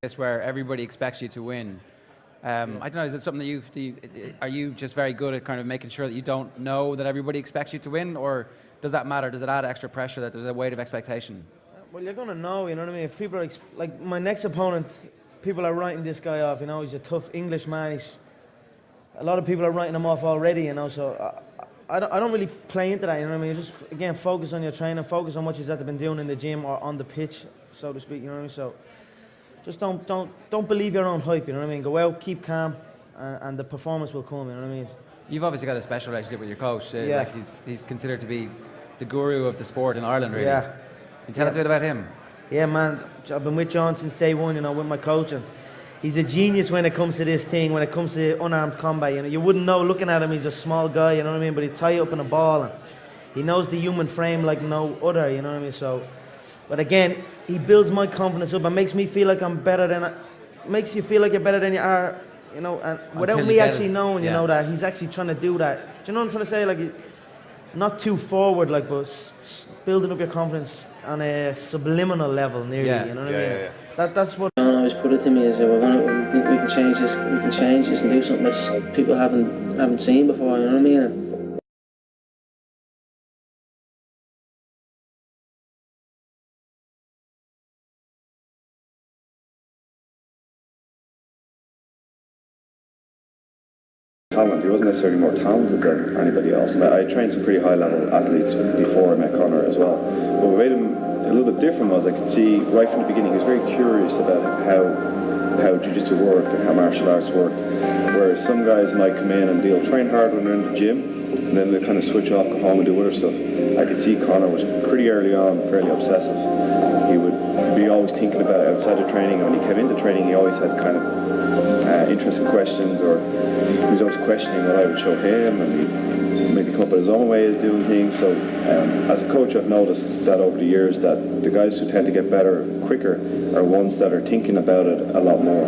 This where everybody expects you to win. I don't know. Is it something that are you just very good at kind of making sure that you don't know that everybody expects you to win, or does that matter? Does it add extra pressure that there's a weight of expectation? Well, you're gonna know. You know what I mean? If people are like my next opponent, people are writing this guy off. You know, he's a tough English man. A lot of people are writing him off already. You know, so I don't really play into that. You know what I mean? You just again focus on your training, focus on what you've been doing in the gym or on the pitch, so to speak. You know what I mean? So. Just don't believe your own hype, you know what I mean? Go out, keep calm, and the performance will come, you know what I mean? You've obviously got a special relationship with your coach. Yeah. Like he's considered to be the guru of the sport in Ireland, really. Yeah. Can you tell us a bit about him? Yeah, man. I've been with John since day one, you know, with my coach. And he's a genius when it comes to this thing, when it comes to unarmed combat. You know, you wouldn't know looking at him, he's a small guy, you know what I mean? But he'd tie you up in a ball, and he knows the human frame like no other, you know what I mean? So, but again, he builds my confidence up and makes me feel like I'm better than... Makes you feel like you're better than you are, you know, and without me actually knowing, you know, that he's actually trying to do that. Do you know what I'm trying to say? Like, not too forward, like, but building up your confidence on a subliminal level, nearly, you know what I mean? That's what... John always put it to me is that we can change this and do something that people haven't seen before, you know what I mean? Talent. He wasn't necessarily more talented than anybody else, and I trained some pretty high level athletes before I met Conor as well. But what made him a little bit different was I could see right from the beginning he was very curious about how jiu-jitsu worked and how martial arts worked, whereas some guys might come in and they'll train hard when they're in the gym and then they'll kind of switch off, go home and do other stuff. I could see Conor was pretty early on fairly obsessive. He would be always thinking about it outside of training, and when he came into training he always had kind of interesting questions, or he was always questioning what I would show him, and he'd maybe come up with his own way of doing things. So as a coach I've noticed that over the years that the guys who tend to get better quicker are ones that are thinking about it a lot more.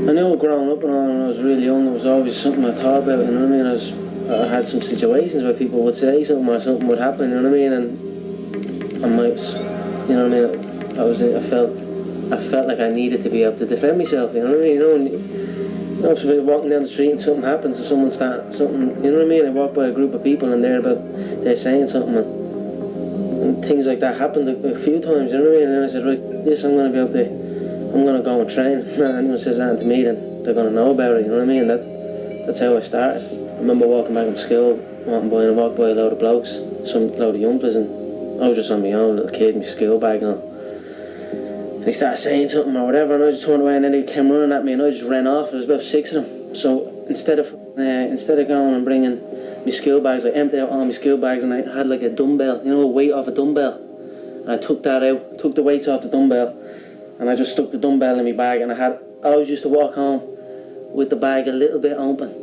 I knew growing up and all, when I was really young, it was always something I thought about, you know what I mean? I had some situations where people would say something or something would happen, you know what I mean? And I might, you know what I mean? I felt like I needed to be able to defend myself, you know what I mean? You know, so walking down the street and something happens and someone starts something, you know what I mean? I walk by a group of people and they're saying something, and things like that happened a few times, you know what I mean? And then I said, right, this I'm going to go and train. If anyone says anything to me, then they're going to know about it, you know what I mean? That's how I started. I remember walking back from school, walked by a load of blokes, some load of youngsters, and I was just on my own, little kid, my school bag on. And he started saying something or whatever, and I just turned away, and then he came running at me, and I just ran off. There was about 6 of them. So instead of going and bringing my school bags, I emptied out all my school bags, and I had like a dumbbell, you know, a weight off a dumbbell. And I took that out, took the weights off the dumbbell, and I just stuck the dumbbell in my bag, and I always used to walk home with the bag a little bit open,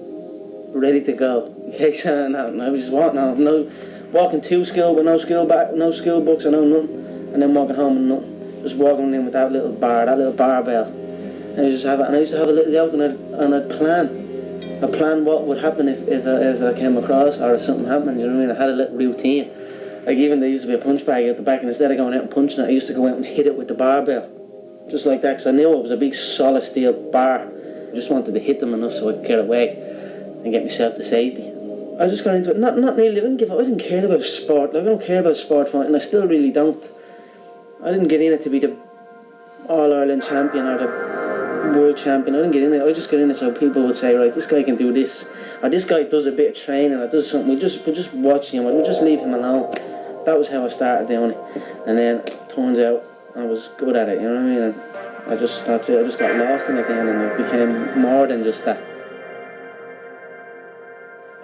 ready to go. In case and I was just walking to school with no school bag, no school books, and no nothing, and then walking home with nothing. Just walking in with that little barbell. And I used to have a little joke, and I'd plan what would happen if I came across or if something happened, you know what I mean? I had a little routine. Like even there used to be a punch bag at the back, and instead of going out and punching it, I used to go out and hit it with the barbell. Just like that, because I knew it was a big solid steel bar. I just wanted to hit them enough so I could get away and get myself to safety. I just got into it, not really, I didn't care about sport. Like, I don't care about sport fighting, I still really don't. I didn't get in it to be the All-Ireland champion or the world champion. I didn't get in it. I just got in it so people would say, right, this guy can do this, or this guy does a bit of training, or does something. We'll just watch him, we'll just leave him alone. That was how I started doing it. And then it turns out I was good at it, you know what I mean? And that's it. I just got lost in it then, and it became more than just that.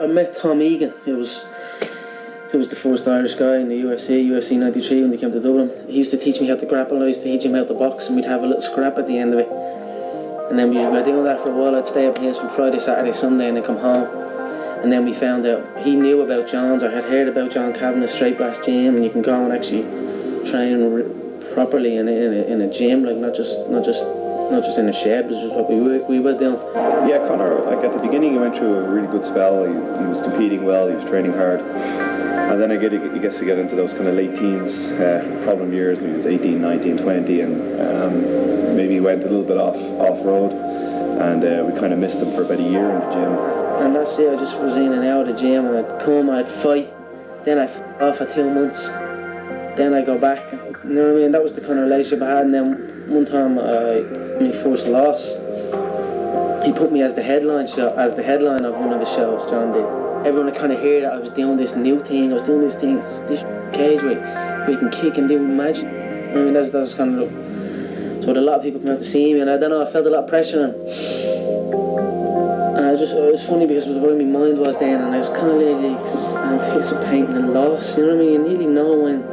I met Tom Egan, who was the first Irish guy in the UFC 93 when they came to Dublin. He used to teach me how to grapple, I used to teach him how to box, and we'd have a little scrap at the end of it. And then we were doing that for a while. I'd stay up here from Friday, Saturday, Sunday, and then come home. And then we found out he knew about John's, or had heard about John Kavanagh's straight blast gym, and you can go and actually train properly in a gym, like not just not just in a shed, but just what we were doing. Yeah, Conor, like at the beginning, he went through a really good spell. He was competing well, he was training hard. And then he gets to get into those kind of late teens, problem years, when he was 18, 19, 20, and maybe he went a little bit off-road. And we kind of missed him for about a year in the gym. And that's it, I just was in and out of the gym, and I'd come, I'd fight, then I'd off for 2 months, then I'd go back. You know what I mean? That was the kind of relationship I had. And then one time, my first loss, he put me as the headline of one of the shows, John did. Everyone would kind of hear that I was doing this new thing, this cage where you can kick and do magic. I mean, that was kind of, so a lot of people come out to see me, and I don't know, I felt a lot of pressure, and it was funny because it was where my mind was then, and I was kind of like anticipating a loss, you know what I mean? You nearly know when,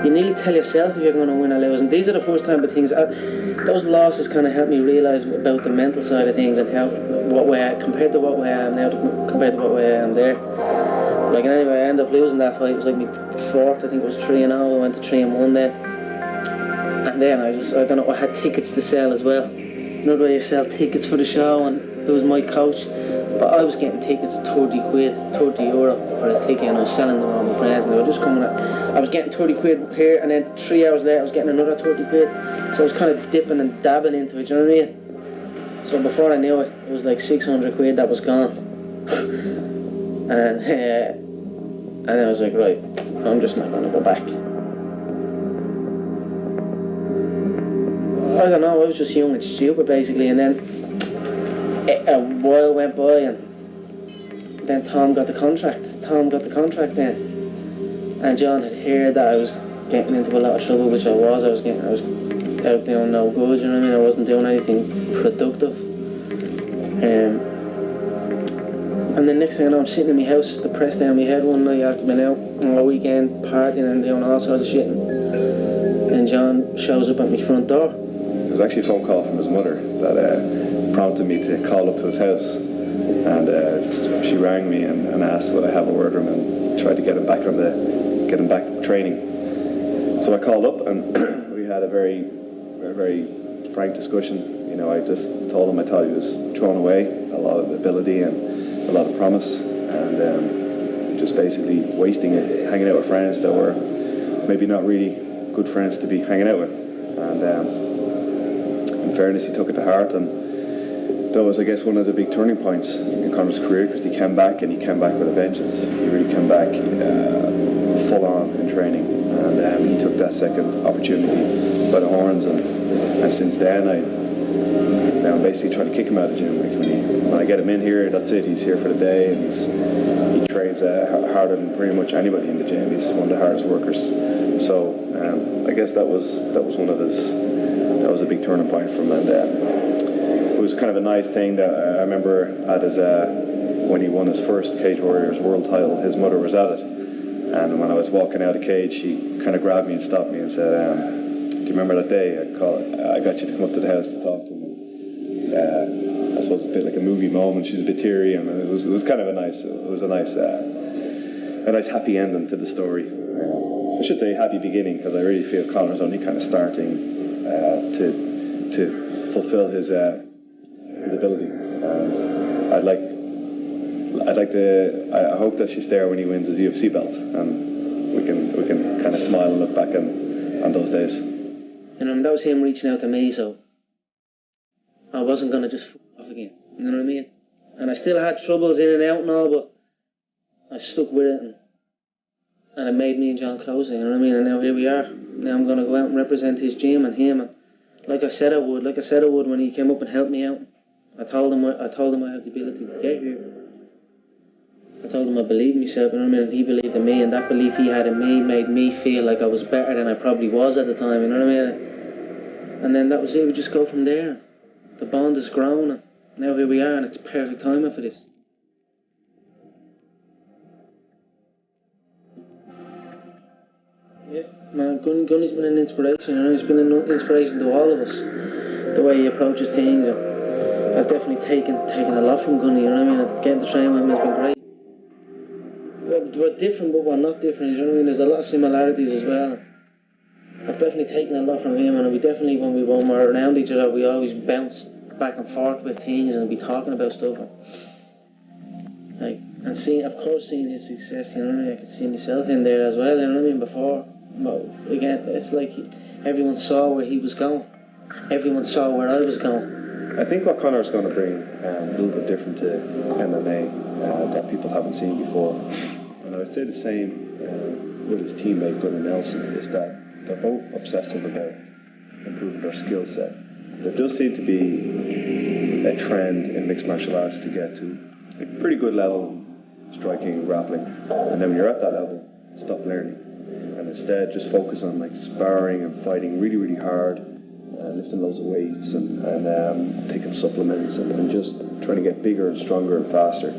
you nearly tell yourself if you're going to win or lose, and these are the first time, but those losses kind of helped me realise about the mental side of things, and how, compared to what way I am now, compared to what way I am there. Like, anyway, I ended up losing that fight. It was like my fourth, I think it was 3-0, I went to 3-1 then. And then I don't know, I had tickets to sell as well. You know the way you sell tickets for the show, and it was my coach. But I was getting tickets at 30 euro for a ticket, and I was selling them to all my friends, and they were just coming at, I was getting 30 quid here, and then 3 hours later I was getting another 30 quid. So I was kind of dipping and dabbing into it, you know what I mean? So before I knew it, it was like 600 quid that was gone. and I was like, right, I'm just not going to go back. I don't know, I was just young and stupid basically, and then a while went by, and then Tom got the contract then, and John had heard that I was getting into a lot of trouble, which I was out doing no good, you know what I mean? I wasn't doing anything productive, and the next thing I know, I'm sitting in my house, depressed down my head one night after being out on a weekend partying and doing all sorts of shit, and John shows up at my front door. It was actually a phone call from his mother that prompted me to call up to his house, and she rang me and asked would I have a word with him and tried to get him back training. So I called up, and we had a very frank discussion. You know, I just told him I thought he was throwing away a lot of ability and a lot of promise, and just basically wasting it, hanging out with friends that were maybe not really good friends to be hanging out with. And in fairness, he took it to heart, and that was, I guess, one of the big turning points in Conor's career, because he came back with a vengeance. He really came back full on in training, and he took that second opportunity by the horns, and since then I'm basically trying to kick him out of the gym. Like when I get him in here, that's it. He's here for the day, and he trains harder than pretty much anybody in the gym. He's one of the hardest workers. So I guess that was one of his. That was a big turning point for him, and it was kind of a nice thing that I remember at his when he won his first Cage Warriors world title. His mother was at it, and when I was walking out of cage, she kind of grabbed me and stopped me and said, "Do you remember that day I got you to come up to the house to talk to him?" I suppose it's a bit like a movie moment. She was a bit teary, and it was kind of a nice happy ending to the story. I should say happy beginning, because I really feel Conor's only kind of starting to fulfill his ability, and I hope that she's there when he wins his UFC belt, and we can kind of smile and look back on those days. And that was him reaching out to me, so I wasn't gonna just f off again. You know what I mean? And I still had troubles in and out and all, but I stuck with it, and it made me and John closer, you know what I mean? And now here we are. Now I'm going to go out and represent his gym and him, and like I said I would when he came up and helped me out. I told him I have the ability to get here. I told him I believed in myself, you know what I mean? And he believed in me, and that belief he had in me made me feel like I was better than I probably was at the time, you know what I mean? And then that was it, we just go from there. The bond has grown, and now here we are, and it's perfect timing for this. Yeah, man, Gunny's been an inspiration, you know, he's been an inspiration to all of us. The way he approaches things, and I've definitely taken a lot from Gunny, you know what I mean? Getting to train with him has been great. We're different, but we're not different, you know what I mean? There's a lot of similarities as well. I've definitely taken a lot from him, and we definitely, when we were around each other, we always bounced back and forth with things and be talking about stuff. And seeing his success, you know what I mean? I could see myself in there as well, you know what I mean, before. But again, it's like everyone saw where he was going. Everyone saw where I was going. I think what Conor's going to bring a little bit different to MMA that people haven't seen before. And I would say the same with his teammate Gunnar Nelson, is that they're both obsessive about improving their skill set. There does seem to be a trend in mixed martial arts to get to a pretty good level, striking and grappling, and then when you're at that level, stop learning, and instead just focus on like sparring and fighting really, really hard, lifting loads of weights and taking supplements and just trying to get bigger and stronger and faster.